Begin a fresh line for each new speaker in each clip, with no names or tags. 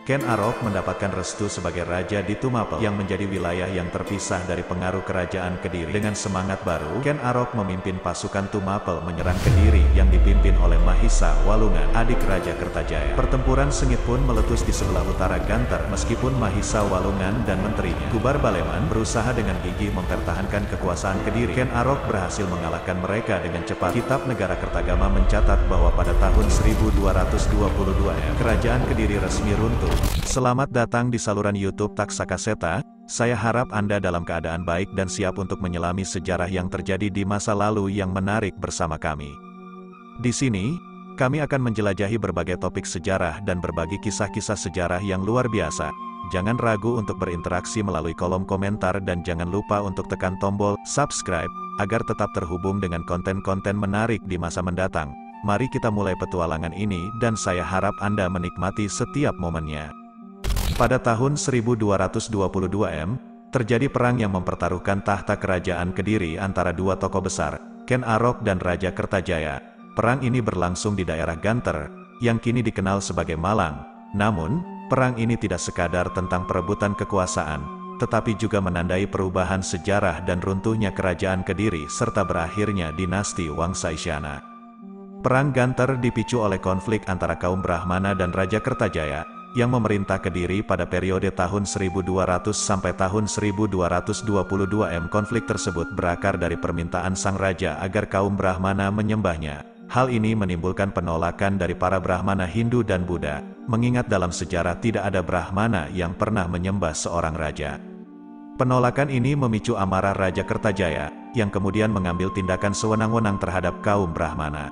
Ken Arok mendapatkan restu sebagai raja di Tumapel yang menjadi wilayah yang terpisah dari pengaruh kerajaan Kediri. Dengan semangat baru, Ken Arok memimpin pasukan Tumapel menyerang Kediri yang dipimpin oleh Mahisa Walungan, adik Raja Kertajaya. Pertempuran sengit pun meletus di sebelah utara Ganter meskipun Mahisa Walungan dan menterinya, Gubar Baleman, berusaha dengan gigih mempertahankan kekuasaan Kediri. Ken Arok berhasil mengalahkan mereka dengan cepat. Kitab Negara Kertagama mencatat bahwa pada tahun 1222 kerajaan Kediri resmi runtuh. Selamat datang di saluran YouTube Taksakaseta. Saya harap Anda dalam keadaan baik dan siap untuk menyelami sejarah yang terjadi di masa lalu yang menarik bersama kami. Di sini, kami akan menjelajahi berbagai topik sejarah dan berbagi kisah-kisah sejarah yang luar biasa. Jangan ragu untuk berinteraksi melalui kolom komentar dan jangan lupa untuk tekan tombol subscribe agar tetap terhubung dengan konten-konten menarik di masa mendatang. Mari kita mulai petualangan ini dan saya harap Anda menikmati setiap momennya. Pada tahun 1222 terjadi perang yang mempertaruhkan tahta kerajaan Kediri antara dua tokoh besar, Ken Arok dan Raja Kertajaya. Perang ini berlangsung di daerah Ganter, yang kini dikenal sebagai Malang. Namun, perang ini tidak sekadar tentang perebutan kekuasaan, tetapi juga menandai perubahan sejarah dan runtuhnya kerajaan Kediri serta berakhirnya dinasti Wangsa Isyana. Perang Ganter dipicu oleh konflik antara kaum Brahmana dan Raja Kertajaya, yang memerintah Kediri pada periode tahun 1200 sampai tahun 1222 Konflik tersebut berakar dari permintaan sang raja agar kaum Brahmana menyembahnya. Hal ini menimbulkan penolakan dari para Brahmana Hindu dan Buddha, mengingat dalam sejarah tidak ada Brahmana yang pernah menyembah seorang raja. Penolakan ini memicu amarah Raja Kertajaya, yang kemudian mengambil tindakan sewenang-wenang terhadap kaum Brahmana.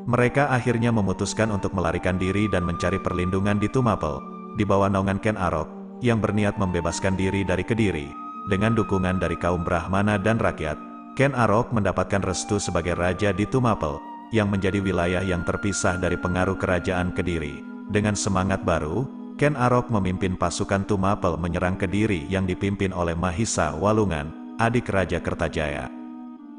Mereka akhirnya memutuskan untuk melarikan diri dan mencari perlindungan di Tumapel, di bawah naungan Ken Arok, yang berniat membebaskan diri dari Kediri. Dengan dukungan dari kaum Brahmana dan rakyat, Ken Arok mendapatkan restu sebagai raja di Tumapel, yang menjadi wilayah yang terpisah dari pengaruh kerajaan Kediri. Dengan semangat baru, Ken Arok memimpin pasukan Tumapel menyerang Kediri yang dipimpin oleh Mahisa Walungan, adik Raja Kertajaya.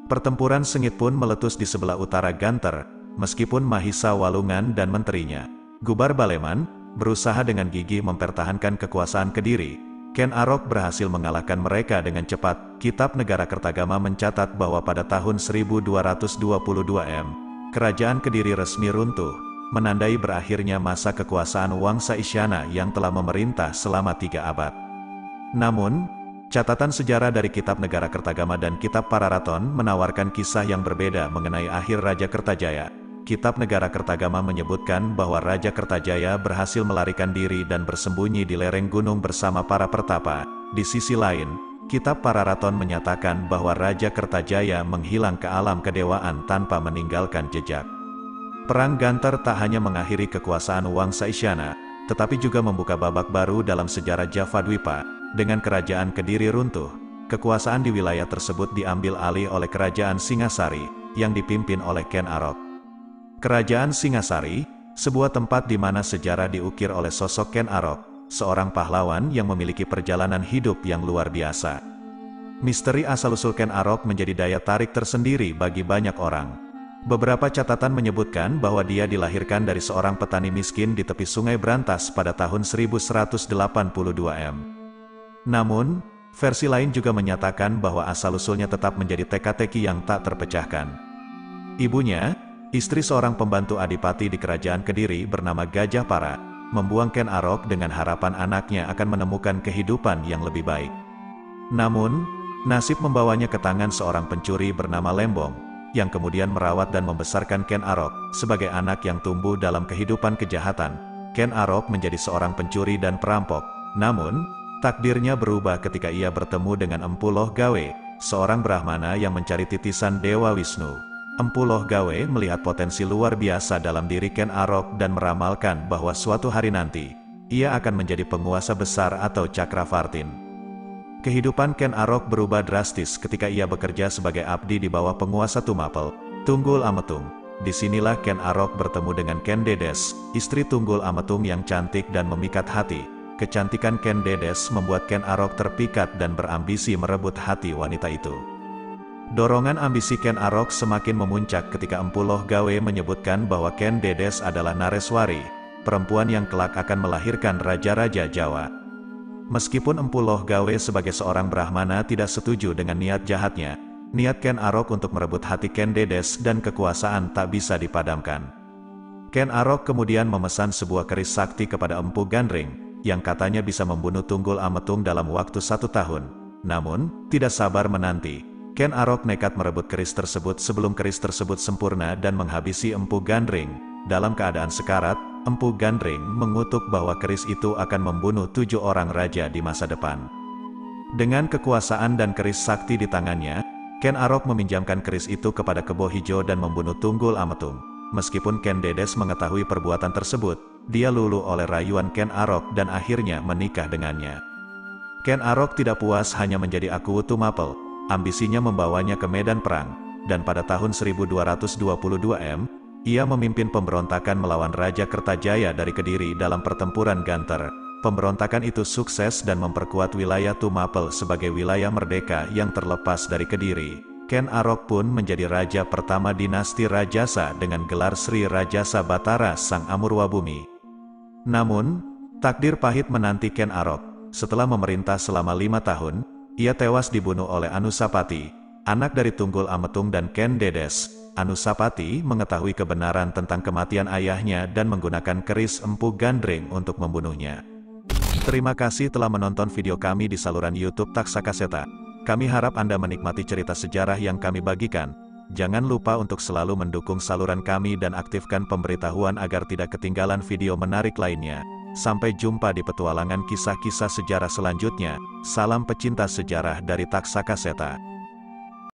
Pertempuran sengit pun meletus di sebelah utara Ganter, meskipun Mahisa Walungan dan menterinya, Gubar Baleman, berusaha dengan gigih mempertahankan kekuasaan Kediri. Ken Arok berhasil mengalahkan mereka dengan cepat. Kitab Negara Kertagama mencatat bahwa pada tahun 1222 kerajaan Kediri resmi runtuh, menandai berakhirnya masa kekuasaan Wangsa Isyana yang telah memerintah selama 3 abad. Namun, catatan sejarah dari Kitab Negara Kertagama dan Kitab Pararaton menawarkan kisah yang berbeda mengenai akhir Raja Kertajaya. Kitab Negara Kertagama menyebutkan bahwa Raja Kertajaya berhasil melarikan diri dan bersembunyi di lereng gunung bersama para pertapa. Di sisi lain, Kitab Pararaton menyatakan bahwa Raja Kertajaya menghilang ke alam kedewaan tanpa meninggalkan jejak. Perang Ganter tak hanya mengakhiri kekuasaan Wangsa Isyana, tetapi juga membuka babak baru dalam sejarah Javadwipa. Dengan kerajaan Kediri runtuh, kekuasaan di wilayah tersebut diambil alih oleh kerajaan Singasari, yang dipimpin oleh Ken Arok. Kerajaan Singasari, sebuah tempat di mana sejarah diukir oleh sosok Ken Arok, seorang pahlawan yang memiliki perjalanan hidup yang luar biasa. Misteri asal-usul Ken Arok menjadi daya tarik tersendiri bagi banyak orang. Beberapa catatan menyebutkan bahwa dia dilahirkan dari seorang petani miskin di tepi Sungai Brantas pada tahun 1182 Namun, versi lain juga menyatakan bahwa asal-usulnya tetap menjadi teka-teki yang tak terpecahkan. Ibunya, istri seorang pembantu adipati di kerajaan Kediri bernama Gajah Para, membuang Ken Arok dengan harapan anaknya akan menemukan kehidupan yang lebih baik. Namun, nasib membawanya ke tangan seorang pencuri bernama Lembong, yang kemudian merawat dan membesarkan Ken Arok. Sebagai anak yang tumbuh dalam kehidupan kejahatan, Ken Arok menjadi seorang pencuri dan perampok. Namun, takdirnya berubah ketika ia bertemu dengan Empu Loh Gawe, seorang Brahmana yang mencari titisan Dewa Wisnu. Empu Loh Gawe melihat potensi luar biasa dalam diri Ken Arok dan meramalkan bahwa suatu hari nanti, ia akan menjadi penguasa besar atau Cakravartin. Kehidupan Ken Arok berubah drastis ketika ia bekerja sebagai abdi di bawah penguasa Tumapel, Tunggul Ametung. Disinilah Ken Arok bertemu dengan Ken Dedes, istri Tunggul Ametung yang cantik dan memikat hati. Kecantikan Ken Dedes membuat Ken Arok terpikat dan berambisi merebut hati wanita itu. Dorongan ambisi Ken Arok semakin memuncak ketika Empu Loh Gawe menyebutkan bahwa Ken Dedes adalah Nareswari, perempuan yang kelak akan melahirkan raja-raja Jawa. Meskipun Empu Lohgawe sebagai seorang Brahmana tidak setuju dengan niat jahatnya, niat Ken Arok untuk merebut hati Ken Dedes dan kekuasaan tak bisa dipadamkan. Ken Arok kemudian memesan sebuah keris sakti kepada Empu Gandring, yang katanya bisa membunuh Tunggul Ametung dalam waktu 1 tahun. Namun, tidak sabar menanti, Ken Arok nekat merebut keris tersebut sebelum keris tersebut sempurna dan menghabisi Empu Gandring. Dalam keadaan sekarat, Empu Gandring mengutuk bahwa keris itu akan membunuh 7 orang raja di masa depan. Dengan kekuasaan dan keris sakti di tangannya, Ken Arok meminjamkan keris itu kepada Kebo Hijau dan membunuh Tunggul Ametung. Meskipun Ken Dedes mengetahui perbuatan tersebut, dia luluh oleh rayuan Ken Arok dan akhirnya menikah dengannya. Ken Arok tidak puas hanya menjadi Aku Tumapel, ambisinya membawanya ke medan perang, dan pada tahun 1222 ia memimpin pemberontakan melawan Raja Kertajaya dari Kediri dalam pertempuran Ganter. Pemberontakan itu sukses dan memperkuat wilayah Tumapel sebagai wilayah merdeka yang terlepas dari Kediri. Ken Arok pun menjadi raja pertama dinasti Rajasa dengan gelar Sri Rajasa Batara Sang Amurwabumi. Namun, takdir pahit menanti Ken Arok. Setelah memerintah selama 5 tahun, ia tewas dibunuh oleh Anusapati, anak dari Tunggul Ametung dan Ken Dedes. Anusapati mengetahui kebenaran tentang kematian ayahnya dan menggunakan keris Empu Gandring untuk membunuhnya. Terima kasih telah menonton video kami di saluran YouTube Taksakaseta. Kami harap Anda menikmati cerita sejarah yang kami bagikan. Jangan lupa untuk selalu mendukung saluran kami dan aktifkan pemberitahuan agar tidak ketinggalan video menarik lainnya. Sampai jumpa di petualangan kisah-kisah sejarah selanjutnya. Salam pecinta sejarah dari Taksakaseta.